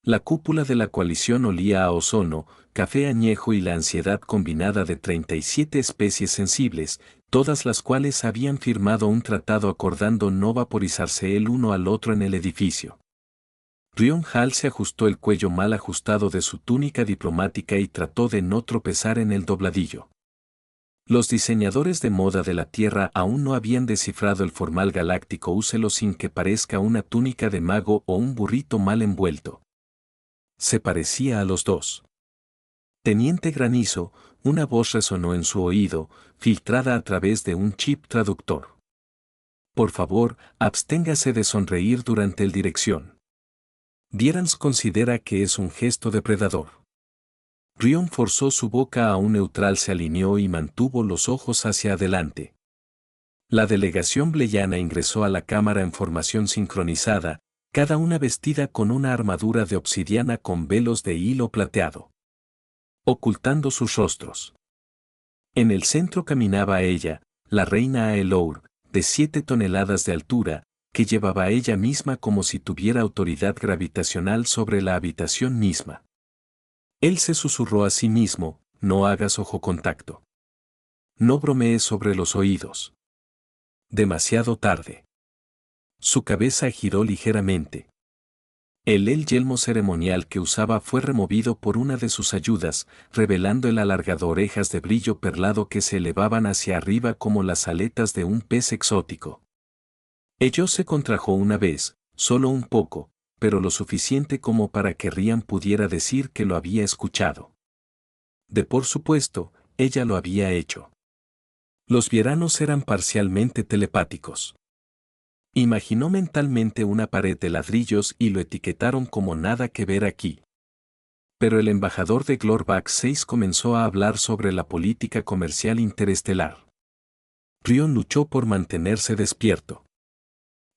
La cúpula de la coalición olía a ozono, café añejo y la ansiedad combinada de 37 especies sensibles, todas las cuales habían firmado un tratado acordando no vaporizarse el uno al otro en el edificio. Rion Hall se ajustó el cuello mal ajustado de su túnica diplomática y trató de no tropezar en el dobladillo. Los diseñadores de moda de la Tierra aún no habían descifrado el formal galáctico úselo sin que parezca una túnica de mago o un burrito mal envuelto. Se parecía a los dos. Teniente Granizo, una voz resonó en su oído, filtrada a través de un chip traductor. Por favor, absténgase de sonreír durante el dirección. Dierans considera que es un gesto depredador. Rion forzó su boca a un neutral, se alineó y mantuvo los ojos hacia adelante. La delegación bleyana ingresó a la cámara en formación sincronizada, cada una vestida con una armadura de obsidiana con velos de hilo plateado, ocultando sus rostros. En el centro caminaba ella, la reina Aelour, de 7 toneladas de altura, que llevaba ella misma como si tuviera autoridad gravitacional sobre la habitación misma. Él se susurró a sí mismo: no hagas ojo contacto. No bromees sobre los oídos. Demasiado tarde. Su cabeza giró ligeramente. El yelmo ceremonial que usaba fue removido por una de sus ayudas, revelando el alargado orejas de brillo perlado que se elevaban hacia arriba como las aletas de un pez exótico. Ello se contrajo una vez, solo un poco, pero lo suficiente como para que Rian pudiera decir que lo había escuchado. Por supuesto, ella lo había hecho. Los vieranos eran parcialmente telepáticos. Imaginó mentalmente una pared de ladrillos y lo etiquetaron como nada que ver aquí. Pero el embajador de Glorback 6 comenzó a hablar sobre la política comercial interestelar. Rion luchó por mantenerse despierto.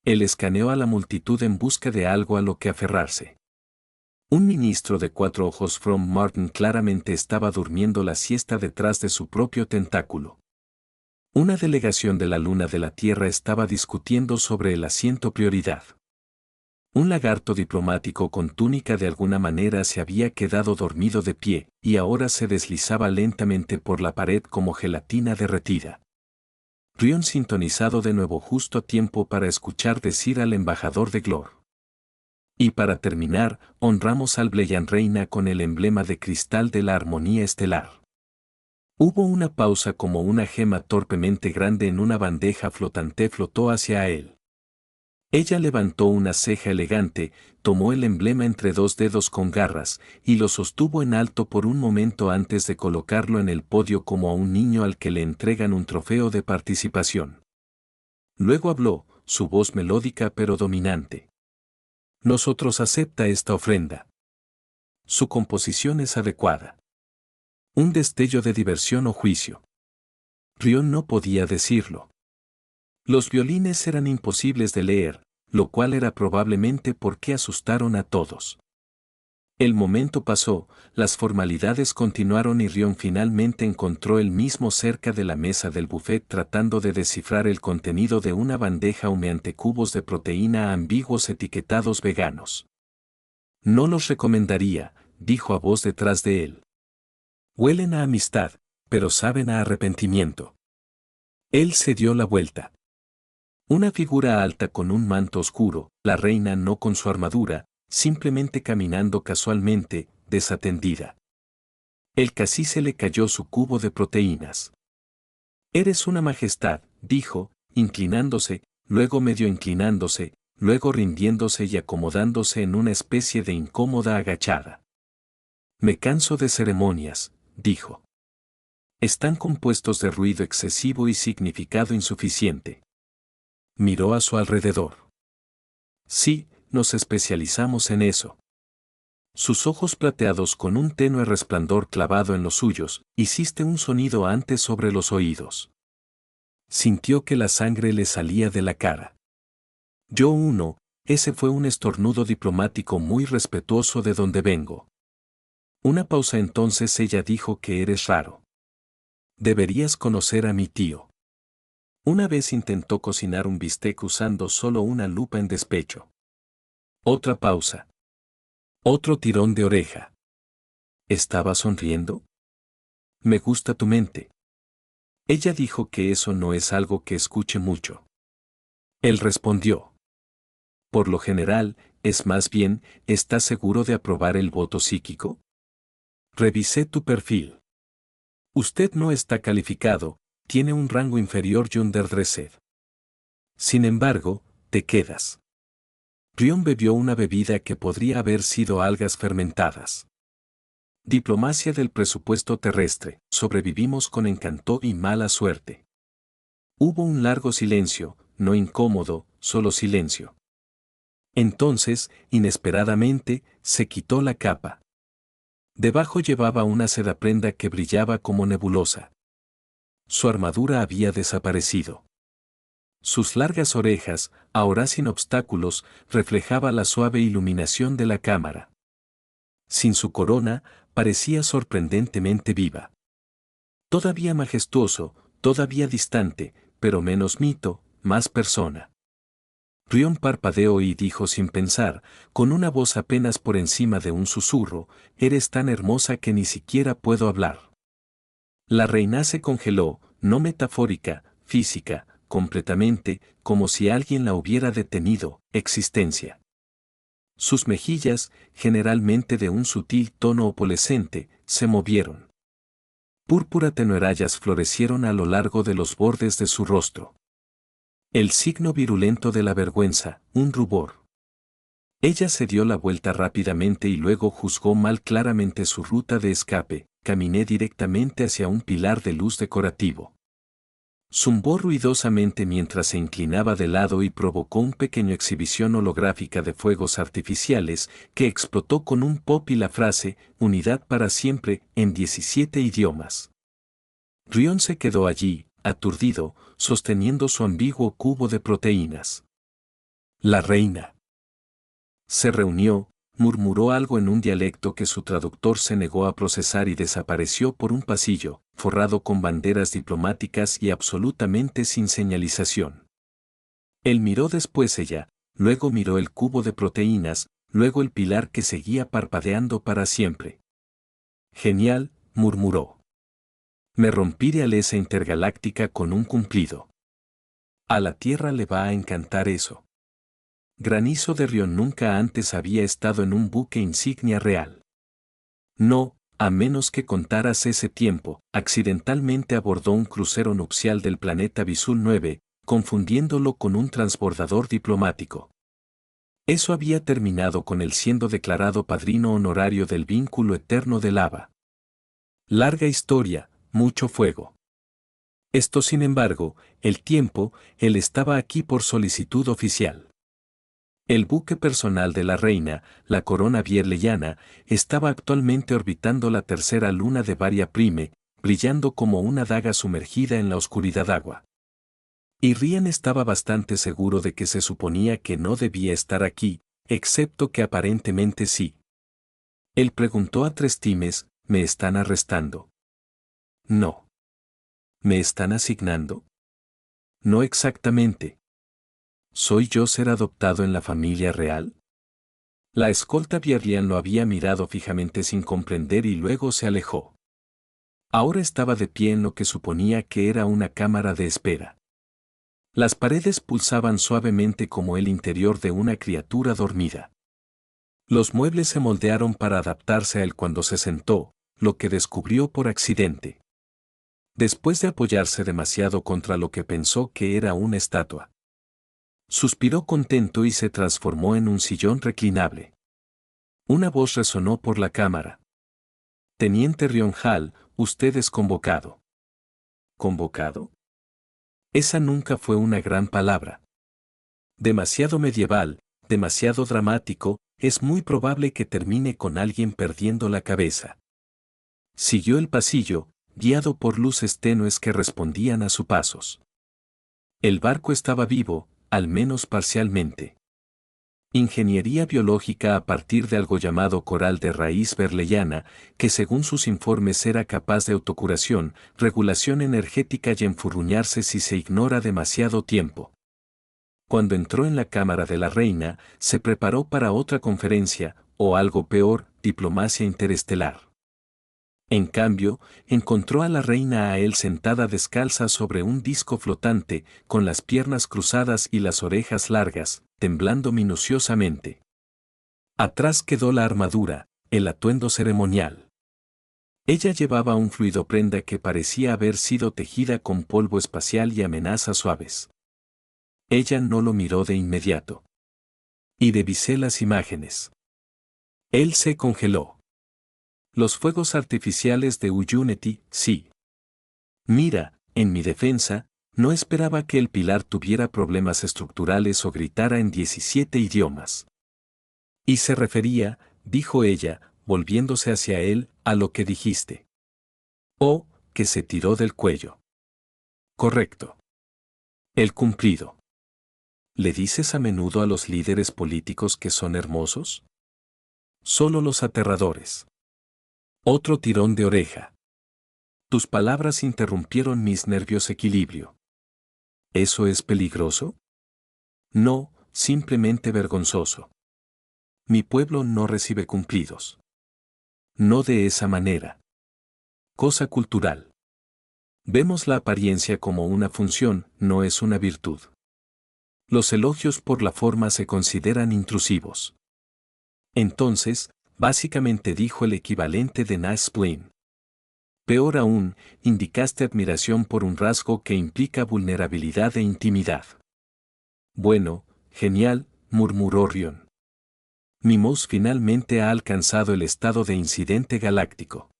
Él escaneó a la multitud en busca de algo a lo que aferrarse. Un ministro de 4 ojos from Martin claramente estaba durmiendo la siesta detrás de su propio tentáculo. Una delegación de la Luna de la Tierra estaba discutiendo sobre el asiento prioridad. Un lagarto diplomático con túnica de alguna manera se había quedado dormido de pie, y ahora se deslizaba lentamente por la pared como gelatina derretida. Rion sintonizado de nuevo justo a tiempo para escuchar decir al embajador de Glor. Y para terminar, honramos al Bleyan Reina con el emblema de cristal de la armonía estelar. Hubo una pausa como una gema torpemente grande en una bandeja flotante flotó hacia él. Ella levantó una ceja elegante, tomó el emblema entre 2 dedos con garras, y lo sostuvo en alto por un momento antes de colocarlo en el podio como a un niño al que le entregan un trofeo de participación. Luego habló, su voz melódica pero dominante. Nosotros acepta esta ofrenda. Su composición es adecuada. Un destello de diversión o juicio. Rion no podía decirlo. Los violines eran imposibles de leer, lo cual era probablemente porque asustaron a todos. El momento pasó, las formalidades continuaron y Rion finalmente encontró él mismo cerca de la mesa del buffet tratando de descifrar el contenido de una bandeja humeante, cubos de proteína ambiguos etiquetados veganos. No los recomendaría, dijo a voz detrás de él. Huelen a amistad, pero saben a arrepentimiento. Él se dio la vuelta. Una figura alta con un manto oscuro, la reina no con su armadura, simplemente caminando casualmente, desatendida. El cacique le cayó su cubo de proteínas. Eres una majestad, dijo, inclinándose, luego medio inclinándose, luego rindiéndose y acomodándose en una especie de incómoda agachada. Me canso de ceremonias, dijo. Están compuestos de ruido excesivo y significado insuficiente. Miró a su alrededor. Sí, nos especializamos en eso. Sus ojos plateados con un tenue resplandor clavado en los suyos, hiciste un sonido antes sobre los oídos. Sintió que la sangre le salía de la cara. Ese fue un estornudo diplomático muy respetuoso de donde vengo. Una pausa, entonces ella dijo que eres raro. Deberías conocer a mi tío. Una vez intentó cocinar un bistec usando solo una lupa en despecho. Otra pausa. Otro tirón de oreja. ¿Estaba sonriendo? Me gusta tu mente. Ella dijo que eso no es algo que escuche mucho. Él respondió. Por lo general, es más bien, ¿estás seguro de aprobar el voto psíquico? Revisé tu perfil. Usted no está calificado, tiene un rango inferior y underdressed. Sin embargo, te quedas. Rion bebió una bebida que podría haber sido algas fermentadas. Diplomacia del presupuesto terrestre, sobrevivimos con encanto y mala suerte. Hubo un largo silencio, no incómodo, solo silencio. Entonces, inesperadamente, se quitó la capa. Debajo llevaba una sedaprenda que brillaba como nebulosa. Su armadura había desaparecido. Sus largas orejas, ahora sin obstáculos, reflejaba la suave iluminación de la cámara. Sin su corona, parecía sorprendentemente viva. Todavía majestuoso, todavía distante, pero menos mito, más persona. Rion parpadeó y dijo sin pensar, con una voz apenas por encima de un susurro, «Eres tan hermosa que ni siquiera puedo hablar». La reina se congeló, no metafórica, física, completamente, como si alguien la hubiera detenido, existencia. Sus mejillas, generalmente de un sutil tono opalescente, se movieron. Púrpura tenuerayas florecieron a lo largo de los bordes de su rostro. El signo virulento de la vergüenza, un rubor. Ella se dio la vuelta rápidamente y luego juzgó mal claramente su ruta de escape. Caminé directamente hacia un pilar de luz decorativo. Zumbó ruidosamente mientras se inclinaba de lado y provocó una pequeña exhibición holográfica de fuegos artificiales que explotó con un pop y la frase «Unidad para siempre» en 17 idiomas. Rion se quedó allí, aturdido, sosteniendo su ambiguo cubo de proteínas. La reina se reunió, murmuró algo en un dialecto que su traductor se negó a procesar y desapareció por un pasillo, forrado con banderas diplomáticas y absolutamente sin señalización. Él miró después ella, luego miró el cubo de proteínas, luego el pilar que seguía parpadeando para siempre. Genial, murmuró. Me rompí de alianza intergaláctica con un cumplido. A la Tierra le va a encantar eso. Granizo de Rion nunca antes había estado en un buque insignia real. No, a menos que contaras ese tiempo, accidentalmente abordó un crucero nupcial del planeta Bisul 9, confundiéndolo con un transbordador diplomático. Eso había terminado con él siendo declarado padrino honorario del vínculo eterno de lava. Larga historia, mucho fuego. Esto sin embargo, el tiempo, él estaba aquí por solicitud oficial. El buque personal de la reina, la corona bierleyana, estaba actualmente orbitando la tercera luna de Varia Prime, brillando como una daga sumergida en la oscuridad agua. Y Rian estaba bastante seguro de que se suponía que no debía estar aquí, excepto que aparentemente sí. Él preguntó a Tres Times, ¿me están arrestando? No. ¿Me están asignando? No exactamente. ¿Soy yo ser adoptado en la familia real? La escolta Bierlian lo había mirado fijamente sin comprender y luego se alejó. Ahora estaba de pie en lo que suponía que era una cámara de espera. Las paredes pulsaban suavemente como el interior de una criatura dormida. Los muebles se moldearon para adaptarse a él cuando se sentó, lo que descubrió por accidente. Después de apoyarse demasiado contra lo que pensó que era una estatua. Suspiró contento y se transformó en un sillón reclinable. Una voz resonó por la cámara. Teniente Rion Hall, usted es convocado. ¿Convocado? Esa nunca fue una gran palabra. Demasiado medieval, demasiado dramático, es muy probable que termine con alguien perdiendo la cabeza. Siguió el pasillo, guiado por luces tenues que respondían a sus pasos. El barco estaba vivo, al menos parcialmente. Ingeniería biológica a partir de algo llamado coral de raíz berleyana, que según sus informes era capaz de autocuración, regulación energética y enfurruñarse si se ignora demasiado tiempo. Cuando entró en la cámara de la reina, se preparó para otra conferencia, o algo peor, diplomacia interestelar. En cambio, encontró a la reina a él sentada descalza sobre un disco flotante, con las piernas cruzadas y las orejas largas, temblando minuciosamente. Atrás quedó la armadura, el atuendo ceremonial. Ella llevaba un fluido prenda que parecía haber sido tejida con polvo espacial y amenazas suaves. Ella no lo miró de inmediato. Y revisé las imágenes. Él se congeló. Los fuegos artificiales de Uyuneti, sí. Mira, en mi defensa, no esperaba que el pilar tuviera problemas estructurales o gritara en 17 idiomas. Y se refería, dijo ella, volviéndose hacia él, a lo que dijiste. Oh, que se tiró del cuello. Correcto. El cumplido. ¿Le dices a menudo a los líderes políticos que son hermosos? Solo los aterradores. Otro tirón de oreja. Tus palabras interrumpieron mis nervios equilibrio. ¿Eso es peligroso? No, simplemente vergonzoso. Mi pueblo no recibe cumplidos. No de esa manera. Cosa cultural. Vemos la apariencia como una función, no es una virtud. Los elogios por la forma se consideran intrusivos. Entonces, básicamente dijo el equivalente de mansplain. Peor aún, indicaste admiración por un rasgo que implica vulnerabilidad e intimidad. Bueno, genial, murmuró Rion. Mimos finalmente ha alcanzado el estado de incidente galáctico.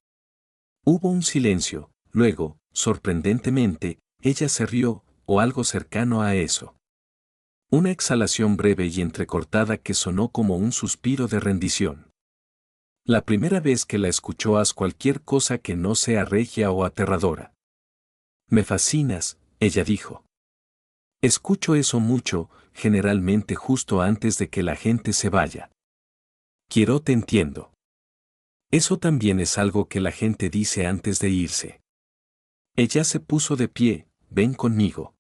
Hubo un silencio, luego, sorprendentemente, ella se rió, o algo cercano a eso. Una exhalación breve y entrecortada que sonó como un suspiro de rendición. La primera vez que la escuchó haz cualquier cosa que no sea regia o aterradora. Me fascinas, ella dijo. Escucho eso mucho, generalmente justo antes de que la gente se vaya. Quiero te entiendo. Eso también es algo que la gente dice antes de irse. Ella se puso de pie, ven conmigo.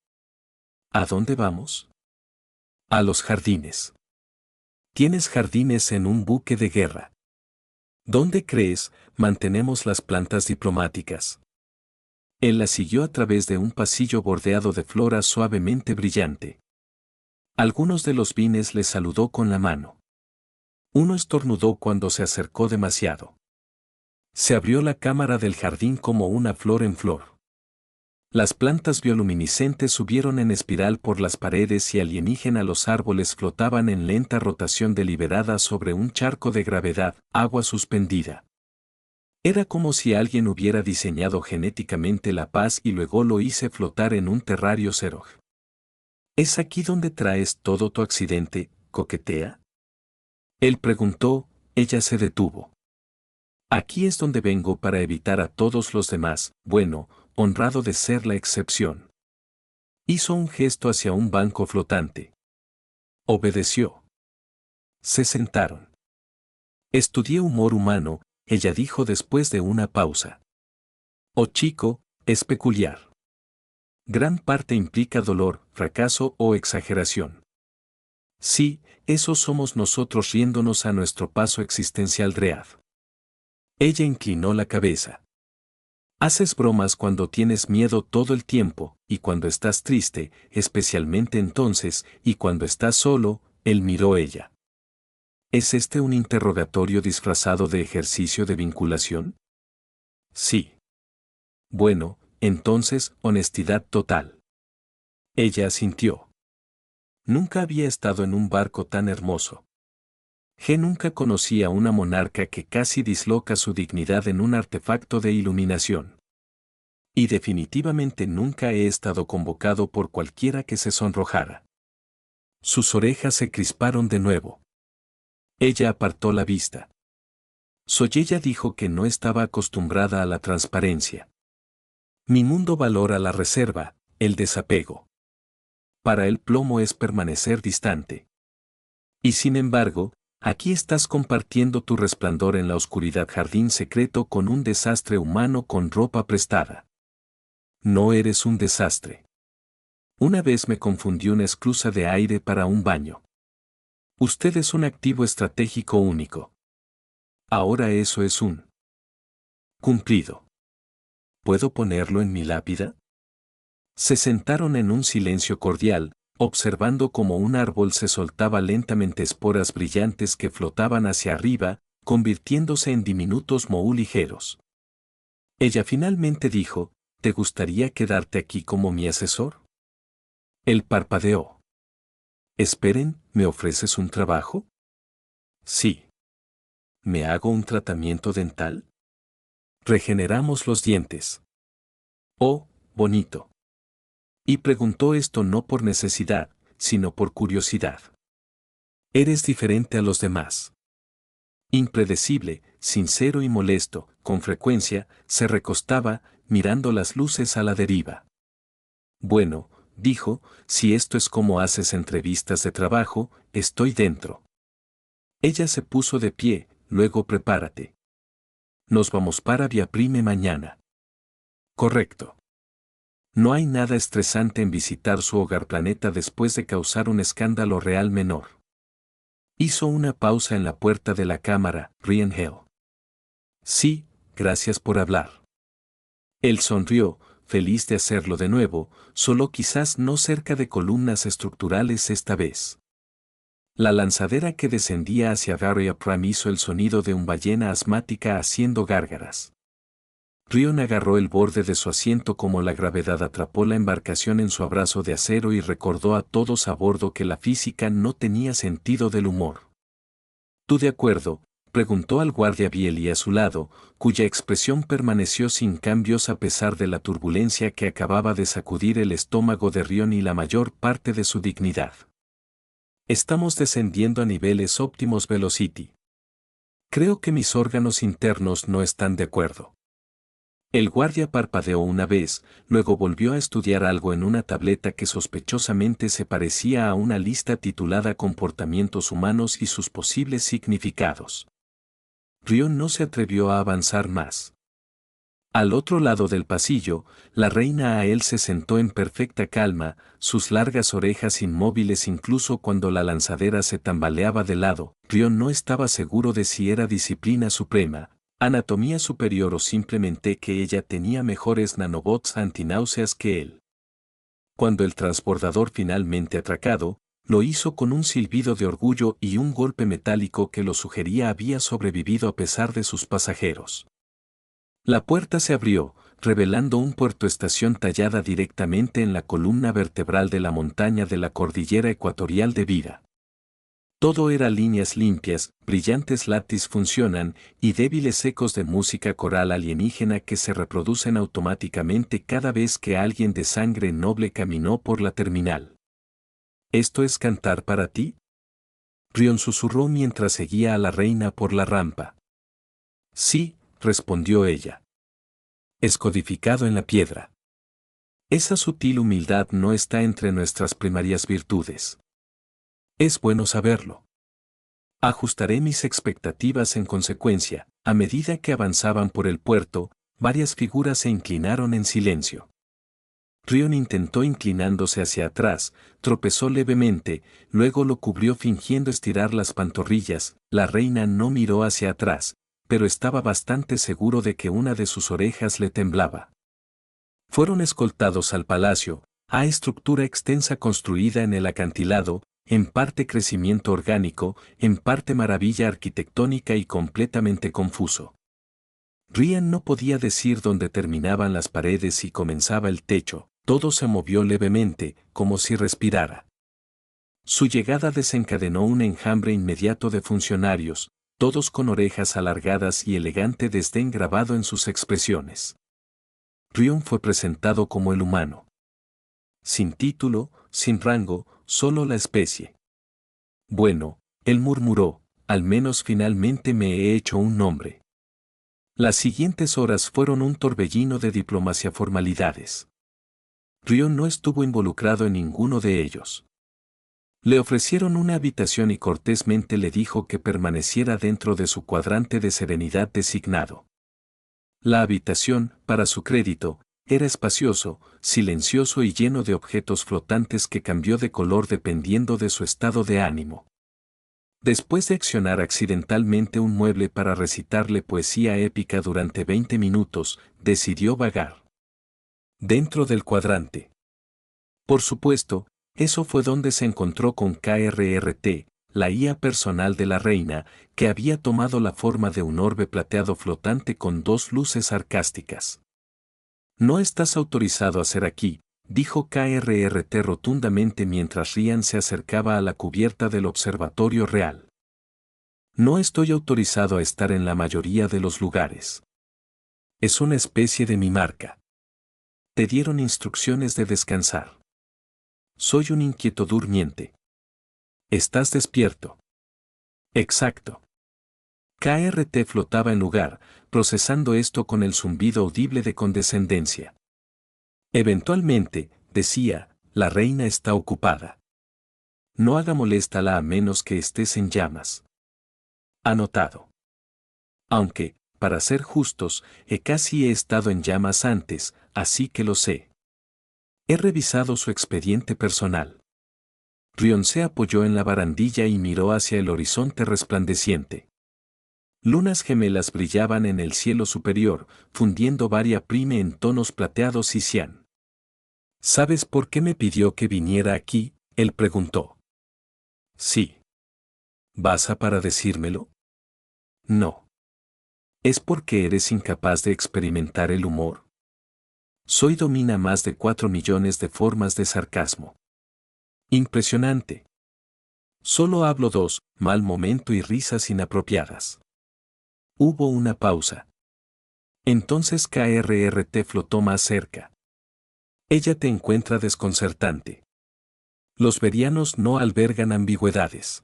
¿A dónde vamos? A los jardines. Tienes jardines en un buque de guerra. ¿Dónde crees, mantenemos las plantas diplomáticas? Él la siguió a través de un pasillo bordeado de flora suavemente brillante. Algunos de los vines le saludó con la mano. Uno estornudó cuando se acercó demasiado. Se abrió la cámara del jardín como una flor en flor. Las plantas bioluminiscentes subieron en espiral por las paredes y alienígena los árboles flotaban en lenta rotación deliberada sobre un charco de gravedad, agua suspendida. Era como si alguien hubiera diseñado genéticamente la paz y luego lo hice flotar en un terrario Zerog. ¿Es aquí donde traes todo tu accidente, coquetea? Él preguntó, ella se detuvo. Aquí es donde vengo para evitar a todos los demás, bueno, honrado de ser la excepción. Hizo un gesto hacia un banco flotante. Obedeció. Se sentaron. Estudié humor humano, ella dijo después de una pausa. Oh chico, es peculiar. Gran parte implica dolor, fracaso o exageración. Sí, eso somos nosotros riéndonos a nuestro paso existencial real. Ella inclinó la cabeza. Haces bromas cuando tienes miedo todo el tiempo, y cuando estás triste, especialmente entonces, y cuando estás solo, él miró ella. ¿Es este un interrogatorio disfrazado de ejercicio de vinculación? Sí. Bueno, entonces, honestidad total. Ella asintió. Nunca había estado en un barco tan hermoso. Nunca conocí a una monarca que casi disloca su dignidad en un artefacto de iluminación. Y definitivamente nunca he estado convocado por cualquiera que se sonrojara. Sus orejas se crisparon de nuevo. Ella apartó la vista. Soyella dijo que no estaba acostumbrada a la transparencia. Mi mundo valora la reserva, el desapego. Para él plomo es permanecer distante. Y sin embargo, aquí estás compartiendo tu resplandor en la oscuridad jardín secreto con un desastre humano con ropa prestada. No eres un desastre. Una vez me confundí una esclusa de aire para un baño. Usted es un activo estratégico único. Ahora eso es un cumplido. ¿Puedo ponerlo en mi lápida? Se sentaron en un silencio cordial, observando cómo un árbol se soltaba lentamente esporas brillantes que flotaban hacia arriba, convirtiéndose en diminutos mohú ligeros. Ella finalmente dijo, ¿te gustaría quedarte aquí como mi asesor? Él parpadeó. Esperen, ¿me ofreces un trabajo? Sí. ¿Me hago un tratamiento dental? Regeneramos los dientes. Oh, bonito. Y preguntó esto no por necesidad, sino por curiosidad. Eres diferente a los demás. Impredecible, sincero y molesto, con frecuencia, se recostaba, mirando las luces a la deriva. Bueno, dijo, si esto es como haces entrevistas de trabajo, estoy dentro. Ella se puso de pie, luego prepárate. Nos vamos para Via Prime mañana. Correcto. No hay nada estresante en visitar su hogar planeta después de causar un escándalo real menor. Hizo una pausa en la puerta de la cámara, Ryan Hill. Sí, gracias por hablar. Él sonrió, feliz de hacerlo de nuevo, solo quizás no cerca de columnas estructurales esta vez. La lanzadera que descendía hacia Varia Prime hizo el sonido de una ballena asmática haciendo gárgaras. Rion agarró el borde de su asiento como la gravedad atrapó la embarcación en su abrazo de acero y recordó a todos a bordo que la física no tenía sentido del humor. ¿Tú de acuerdo?, preguntó al guardia Bieli a su lado, cuya expresión permaneció sin cambios a pesar de la turbulencia que acababa de sacudir el estómago de Rion y la mayor parte de su dignidad. Estamos descendiendo a niveles óptimos Velocity. Creo que mis órganos internos no están de acuerdo. El guardia parpadeó una vez, luego volvió a estudiar algo en una tableta que sospechosamente se parecía a una lista titulada Comportamientos humanos y sus posibles significados. Rion no se atrevió a avanzar más. Al otro lado del pasillo, la reina Ael se sentó en perfecta calma, sus largas orejas inmóviles incluso cuando la lanzadera se tambaleaba de lado. Rion no estaba seguro de si era disciplina suprema, anatomía superior o simplemente que ella tenía mejores nanobots antináuseas que él. Cuando el transbordador finalmente atracado, lo hizo con un silbido de orgullo y un golpe metálico que lo sugería había sobrevivido a pesar de sus pasajeros. La puerta se abrió, revelando un puertoestación tallada directamente en la columna vertebral de la montaña de la cordillera ecuatorial de Vida. Todo era líneas limpias, brillantes látiz funcionan y débiles ecos de música coral alienígena que se reproducen automáticamente cada vez que alguien de sangre noble caminó por la terminal. ¿Esto es cantar para ti?, Rion susurró mientras seguía a la reina por la rampa. Sí, respondió ella. Es codificado en la piedra. Esa sutil humildad no está entre nuestras primarias virtudes. Es bueno saberlo. Ajustaré mis expectativas en consecuencia. A medida que avanzaban por el puerto, varias figuras se inclinaron en silencio. Rion intentó inclinándose hacia atrás, tropezó levemente, luego lo cubrió fingiendo estirar las pantorrillas. La reina no miró hacia atrás, pero estaba bastante seguro de que una de sus orejas le temblaba. Fueron escoltados al palacio, a estructura extensa construida en el acantilado, en parte crecimiento orgánico, en parte maravilla arquitectónica y completamente confuso. Rian no podía decir dónde terminaban las paredes y comenzaba el techo, todo se movió levemente, como si respirara. Su llegada desencadenó un enjambre inmediato de funcionarios, todos con orejas alargadas y elegante desdén grabado en sus expresiones. Rion fue presentado como el humano. Sin título, sin rango, solo la especie. Bueno, él murmuró, al menos finalmente me he hecho un nombre. Las siguientes horas fueron un torbellino de diplomacia formalidades. Rion no estuvo involucrado en ninguno de ellos. Le ofrecieron una habitación y cortésmente le dijo que permaneciera dentro de su cuadrante de serenidad designado. La habitación, para su crédito, era espacioso, silencioso y lleno de objetos flotantes que cambió de color dependiendo de su estado de ánimo. Después de accionar accidentalmente un mueble para recitarle poesía épica durante 20 minutos, decidió vagar dentro del cuadrante. Por supuesto, eso fue donde se encontró con KRRT, la IA personal de la reina, que había tomado la forma de un orbe plateado flotante con dos luces sarcásticas. No estás autorizado a ser aquí, dijo KRRT rotundamente mientras Ryan se acercaba a la cubierta del observatorio real. No estoy autorizado a estar en la mayoría de los lugares. Es una especie de mi marca. Te dieron instrucciones de descansar. Soy un inquieto durmiente. ¿Estás despierto? Exacto. KRT flotaba en lugar, procesando esto con el zumbido audible de condescendencia. Eventualmente, decía, la reina está ocupada. No haga moléstala a menos que estés en llamas. Anotado. Aunque, para ser justos, casi he estado en llamas antes, así que lo sé. He revisado su expediente personal. Rion se apoyó en la barandilla y miró hacia el horizonte resplandeciente. Lunas gemelas brillaban en el cielo superior, fundiendo varia prime en tonos plateados y cian. ¿Sabes por qué me pidió que viniera aquí?, él preguntó. Sí. ¿Vas a para decírmelo? No. ¿Es porque eres incapaz de experimentar el humor? Soy domina más de 4 millones de formas de sarcasmo. Impresionante. Solo hablo dos, mal momento y risas inapropiadas. Hubo una pausa. Entonces KRRT flotó más cerca. Ella te encuentra desconcertante. Los verianos no albergan ambigüedades.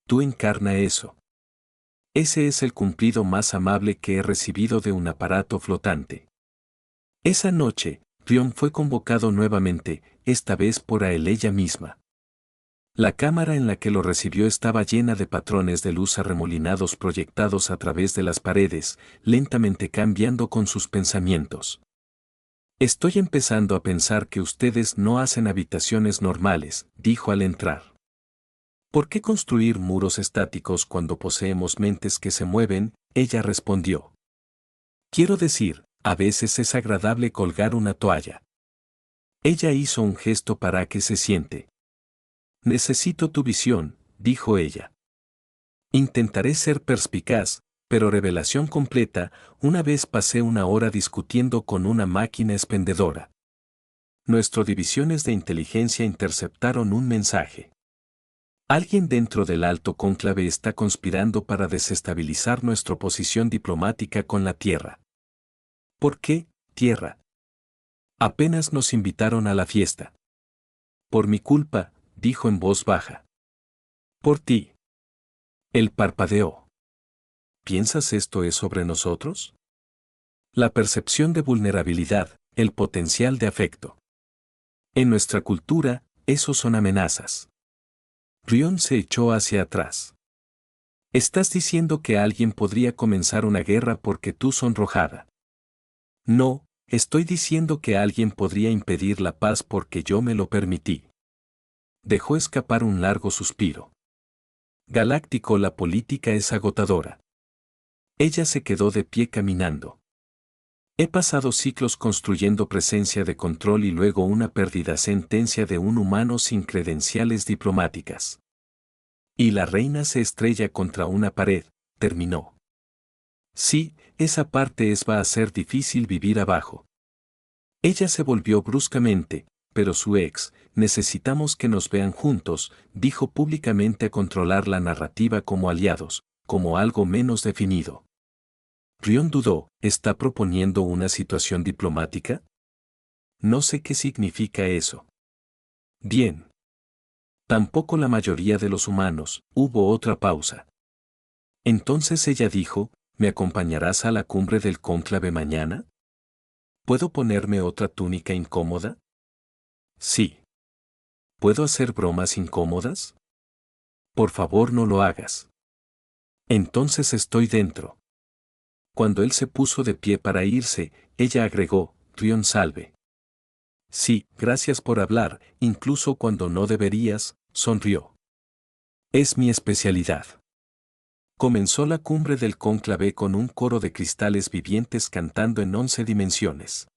Tú encarna eso. Ese es el cumplido más amable que he recibido de un aparato flotante. Esa noche, Rion fue convocado nuevamente, esta vez por ella misma. La cámara en la que lo recibió estaba llena de patrones de luz arremolinados proyectados a través de las paredes, lentamente cambiando con sus pensamientos. Estoy empezando a pensar que ustedes no hacen habitaciones normales, dijo al entrar. ¿Por qué construir muros estáticos cuando poseemos mentes que se mueven? Ella respondió. Quiero decir, a veces es agradable colgar una toalla. Ella hizo un gesto para que se siente. Necesito tu visión, dijo ella. Intentaré ser perspicaz, pero revelación completa, una vez pasé una hora discutiendo con una máquina expendedora. Nuestras divisiones de inteligencia interceptaron un mensaje. Alguien dentro del alto cónclave está conspirando para desestabilizar nuestra posición diplomática con la Tierra. ¿Por qué, Tierra? Apenas nos invitaron a la fiesta. Por mi culpa, dijo en voz baja. Por ti. Él parpadeó. ¿Piensas esto es sobre nosotros? La percepción de vulnerabilidad, el potencial de afecto. En nuestra cultura, esos son amenazas. Rion se echó hacia atrás. ¿Estás diciendo que alguien podría comenzar una guerra porque tú sonrojada? No, estoy diciendo que alguien podría impedir la paz porque yo me lo permití. Dejó escapar un largo suspiro. Galáctico, la política es agotadora. Ella se quedó de pie caminando. He pasado ciclos construyendo presencia de control y luego una pérdida sentencia de un humano sin credenciales diplomáticas. Y la reina se estrella contra una pared, terminó. Sí, esa parte va a ser difícil vivir abajo. Ella se volvió bruscamente, pero su necesitamos que nos vean juntos, dijo públicamente a controlar la narrativa como aliados, como algo menos definido. Rion dudó, ¿está proponiendo una situación diplomática? No sé qué significa eso. Bien. Tampoco la mayoría de los humanos, hubo otra pausa. Entonces ella dijo, ¿me acompañarás a la cumbre del cónclave mañana? ¿Puedo ponerme otra túnica incómoda? Sí. ¿Puedo hacer bromas incómodas? Por favor no lo hagas. Entonces estoy dentro. Cuando él se puso de pie para irse, ella agregó, Rion salve. Sí, gracias por hablar, incluso cuando no deberías, sonrió. Es mi especialidad. Comenzó la cumbre del cónclave con un coro de cristales vivientes cantando en 11 dimensiones.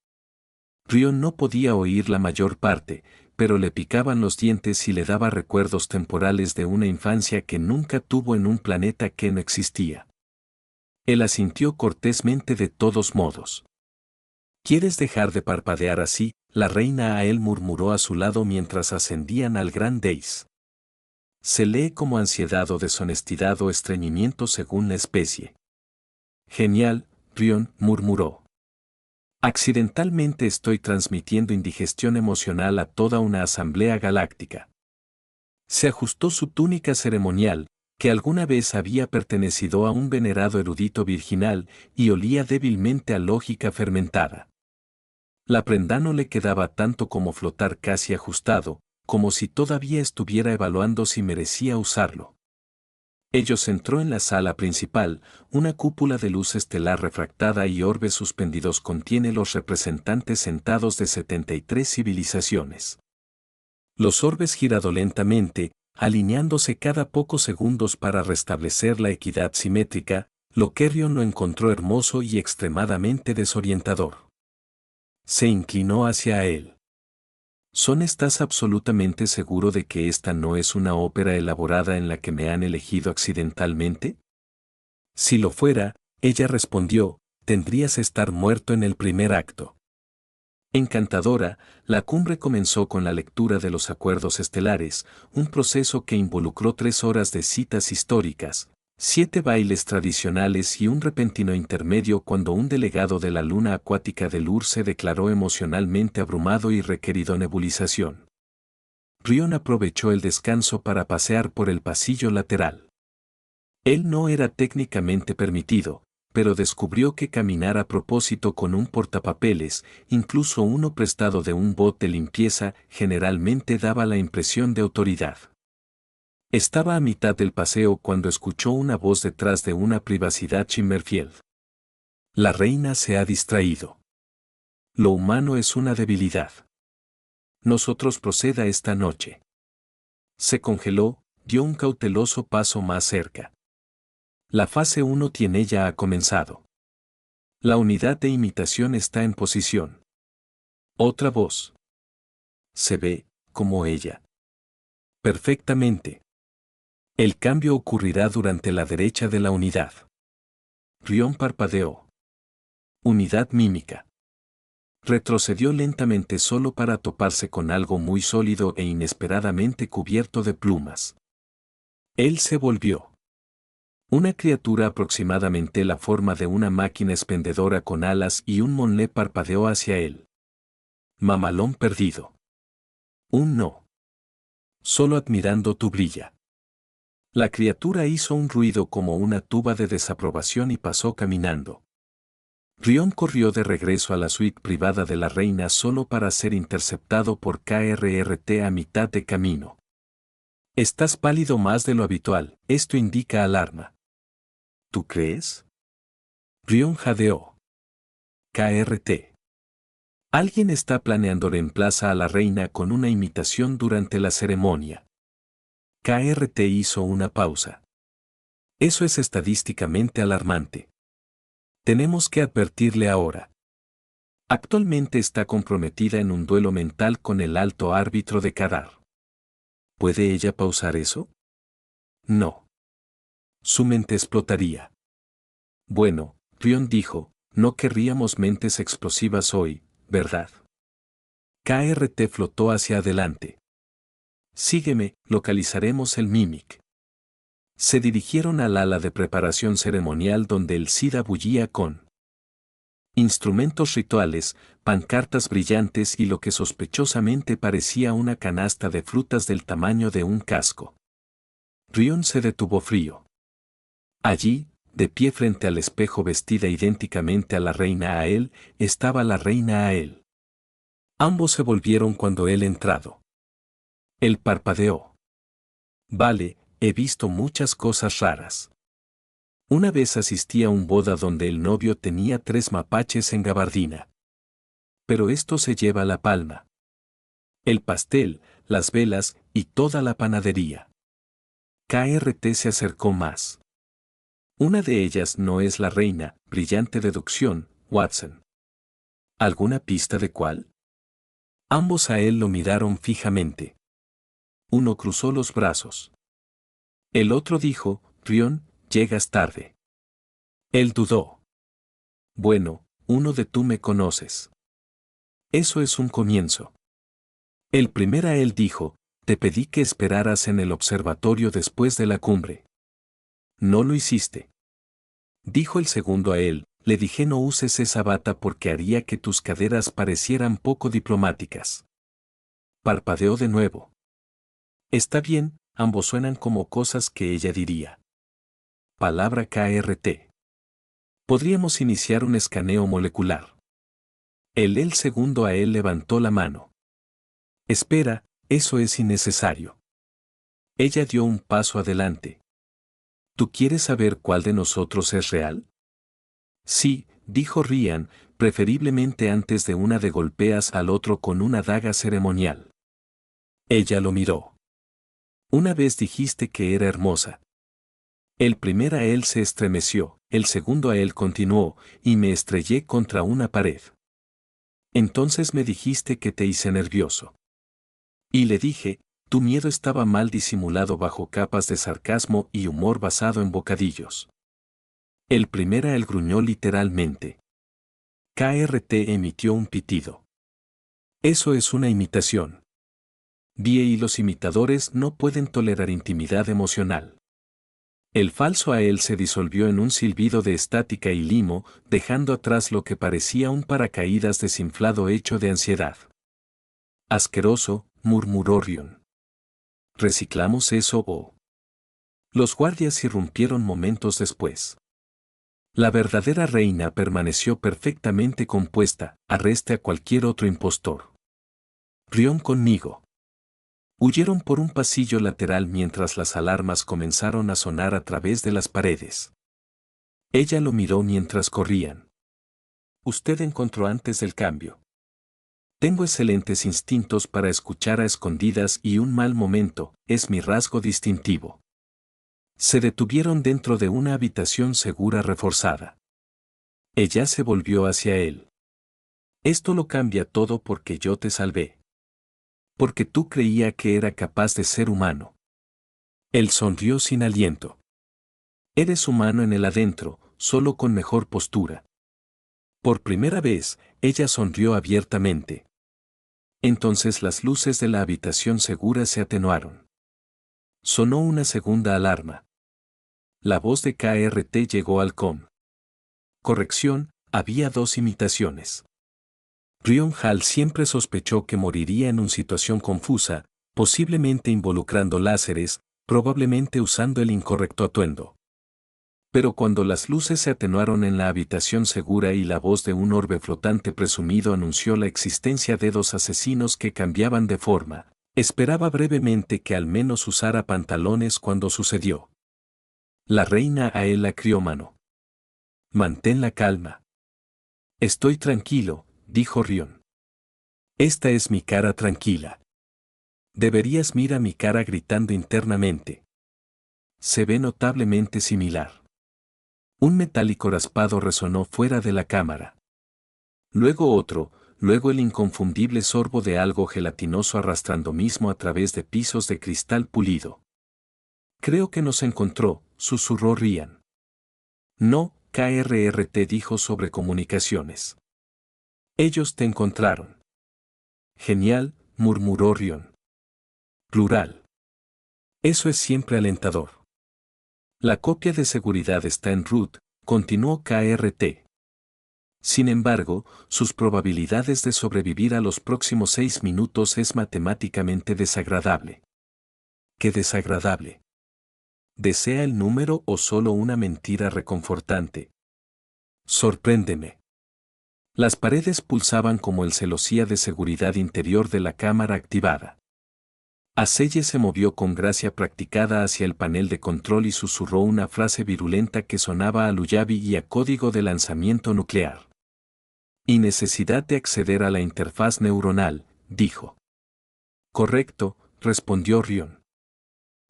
Rion no podía oír la mayor parte, pero le picaban los dientes y le daba recuerdos temporales de una infancia que nunca tuvo en un planeta que no existía. Él asintió cortésmente de todos modos. ¿Quieres dejar de parpadear así?, la reina Ael murmuró a su lado mientras ascendían al Gran Dais. Se lee como ansiedad o deshonestidad o estreñimiento según la especie. Genial, Rion murmuró. Accidentalmente estoy transmitiendo indigestión emocional a toda una asamblea galáctica. Se ajustó su túnica ceremonial, que alguna vez había pertenecido a un venerado erudito virginal, y olía débilmente a lógica fermentada. La prenda no le quedaba tanto como flotar casi ajustado, como si todavía estuviera evaluando si merecía usarlo. Ellos entró en la sala principal, una cúpula de luz estelar refractada y orbes suspendidos contiene los representantes sentados de 73 civilizaciones. Los orbes girado lentamente, alineándose cada pocos segundos para restablecer la equidad simétrica, lo que Rion lo encontró hermoso y extremadamente desorientador. Se inclinó hacia él. ¿Estás absolutamente seguro de que esta no es una ópera elaborada en la que me han elegido accidentalmente? Si lo fuera, ella respondió, tendrías estar muerto en el primer acto. Encantadora, la cumbre comenzó con la lectura de los acuerdos estelares, un proceso que involucró 3 horas de citas históricas, 7 bailes tradicionales y un repentino intermedio cuando un delegado de la luna acuática del Ur se declaró emocionalmente abrumado y requirió nebulización. Rion aprovechó el descanso para pasear por el pasillo lateral. Él no era técnicamente permitido, pero descubrió que caminar a propósito con un portapapeles, incluso uno prestado de un bot de limpieza, generalmente daba la impresión de autoridad. Estaba a mitad del paseo cuando escuchó una voz detrás de una privacidad Chimmerfield. La reina se ha distraído. Lo humano es una debilidad. Nosotros proceda esta noche. Se congeló, dio un cauteloso paso más cerca. La fase 1 tiene ya ha comenzado. La unidad de imitación está en posición. Otra voz. Se ve, como ella. Perfectamente. El cambio ocurrirá durante la derecha de la unidad. Rion parpadeó. Unidad mímica. Retrocedió lentamente solo para toparse con algo muy sólido e inesperadamente cubierto de plumas. Él se volvió. Una criatura aproximadamente la forma de una máquina expendedora con alas y un monlé parpadeó hacia él. Mamalón perdido. Un no. Solo admirando tu brilla. La criatura hizo un ruido como una tuba de desaprobación y pasó caminando. Rion corrió de regreso a la suite privada de la reina solo para ser interceptado por KRRT a mitad de camino. Estás pálido más de lo habitual, esto indica alarma. ¿Tú crees? Rion jadeó. KRT. Alguien está planeando reemplaza a la reina con una imitación durante la ceremonia. KRT hizo una pausa. Eso es estadísticamente alarmante. Tenemos que advertirle ahora. Actualmente está comprometida en un duelo mental con el alto árbitro de Kadar. ¿Puede ella pausar eso? No. Su mente explotaría. Bueno, Rion dijo, no querríamos mentes explosivas hoy, ¿verdad? KRT flotó hacia adelante. Sígueme, localizaremos el Mimic. Se dirigieron al ala de preparación ceremonial donde el SIDA bullía con instrumentos rituales, pancartas brillantes y lo que sospechosamente parecía una canasta de frutas del tamaño de un casco. Rion se detuvo frío. Allí, de pie frente al espejo vestida idénticamente a la reina Ael, estaba la reina Ael. Ambos se volvieron cuando él entrado. Él parpadeó. Vale, he visto muchas cosas raras. Una vez asistí a un boda donde el novio tenía 3 mapaches en gabardina. Pero esto se lleva la palma. El pastel, las velas y toda la panadería. KRT se acercó más. Una de ellas no es la reina, brillante deducción, Watson. ¿Alguna pista de cuál? Ambos a él lo miraron fijamente. Uno cruzó los brazos. El otro dijo, Rion, llegas tarde. Él dudó. Bueno, uno de tú me conoces. Eso es un comienzo. El primero a él dijo, te pedí que esperaras en el observatorio después de la cumbre. No lo hiciste. Dijo el segundo a él, le dije no uses esa bata porque haría que tus caderas parecieran poco diplomáticas. Parpadeó de nuevo. Está bien, ambos suenan como cosas que ella diría. Palabra KRT. Podríamos iniciar un escaneo molecular. El segundo a él levantó la mano. Espera, eso es innecesario. Ella dio un paso adelante. ¿Tú quieres saber cuál de nosotros es real? Sí, dijo Ryan, preferiblemente antes de una de golpeas al otro con una daga ceremonial. Ella lo miró. Una vez dijiste que era hermosa. El primero a él se estremeció, el segundo a él continuó, y me estrellé contra una pared. Entonces me dijiste que te hice nervioso. Y le dije, tu miedo estaba mal disimulado bajo capas de sarcasmo y humor basado en bocadillos. El primero a él gruñó literalmente. KRT emitió un pitido. Eso es una imitación. Die y los imitadores no pueden tolerar intimidad emocional. El falso a él se disolvió en un silbido de estática y limo, dejando atrás lo que parecía un paracaídas desinflado hecho de ansiedad. Asqueroso, murmuró Rion. ¿Reciclamos eso o...? Los guardias irrumpieron momentos después. La verdadera reina permaneció perfectamente compuesta, arreste a cualquier otro impostor. Rion conmigo. Huyeron por un pasillo lateral mientras las alarmas comenzaron a sonar a través de las paredes. Ella lo miró mientras corrían. Usted encontró antes del cambio. Tengo excelentes instintos para escuchar a escondidas y un mal momento es mi rasgo distintivo. Se detuvieron dentro de una habitación segura reforzada. Ella se volvió hacia él. Esto lo cambia todo porque yo te salvé. Porque tú creía que era capaz de ser humano. Él sonrió sin aliento. Eres humano en el adentro, solo con mejor postura. Por primera vez, ella sonrió abiertamente. Entonces las luces de la habitación segura se atenuaron. Sonó una segunda alarma. La voz de KRT llegó al com. Corrección, había dos imitaciones. Rion Hall siempre sospechó que moriría en una situación confusa, posiblemente involucrando láseres, probablemente usando el incorrecto atuendo. Pero cuando las luces se atenuaron en la habitación segura y la voz de un orbe flotante presumido anunció la existencia de dos asesinos que cambiaban de forma, esperaba brevemente que al menos usara pantalones cuando sucedió. La reina a él la criómano. Mantén la calma. Estoy tranquilo, dijo Rion. Esta es mi cara tranquila. Deberías mirar mi cara gritando internamente. Se ve notablemente similar. Un metálico raspado resonó fuera de la cámara. Luego otro, luego el inconfundible sorbo de algo gelatinoso arrastrando mismo a través de pisos de cristal pulido. Creo que nos encontró, susurró Ryan. No, KRRT dijo sobre comunicaciones. Ellos te encontraron. Genial, murmuró Rion. Plural. Eso es siempre alentador. La copia de seguridad está en root, continuó KRT. Sin embargo, sus probabilidades de sobrevivir a los próximos 6 minutos es matemáticamente desagradable. ¿Qué desagradable? ¿Desea el número o solo una mentira reconfortante? Sorpréndeme. Las paredes pulsaban como el celosía de seguridad interior de la cámara activada. Aselle se movió con gracia practicada hacia el panel de control y susurró una frase virulenta que sonaba a Luyabi y a código de lanzamiento nuclear. Y necesidad de acceder a la interfaz neuronal, dijo. Correcto, respondió Rion.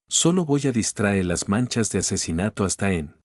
Solo voy a distraer las manchas de asesinato hasta en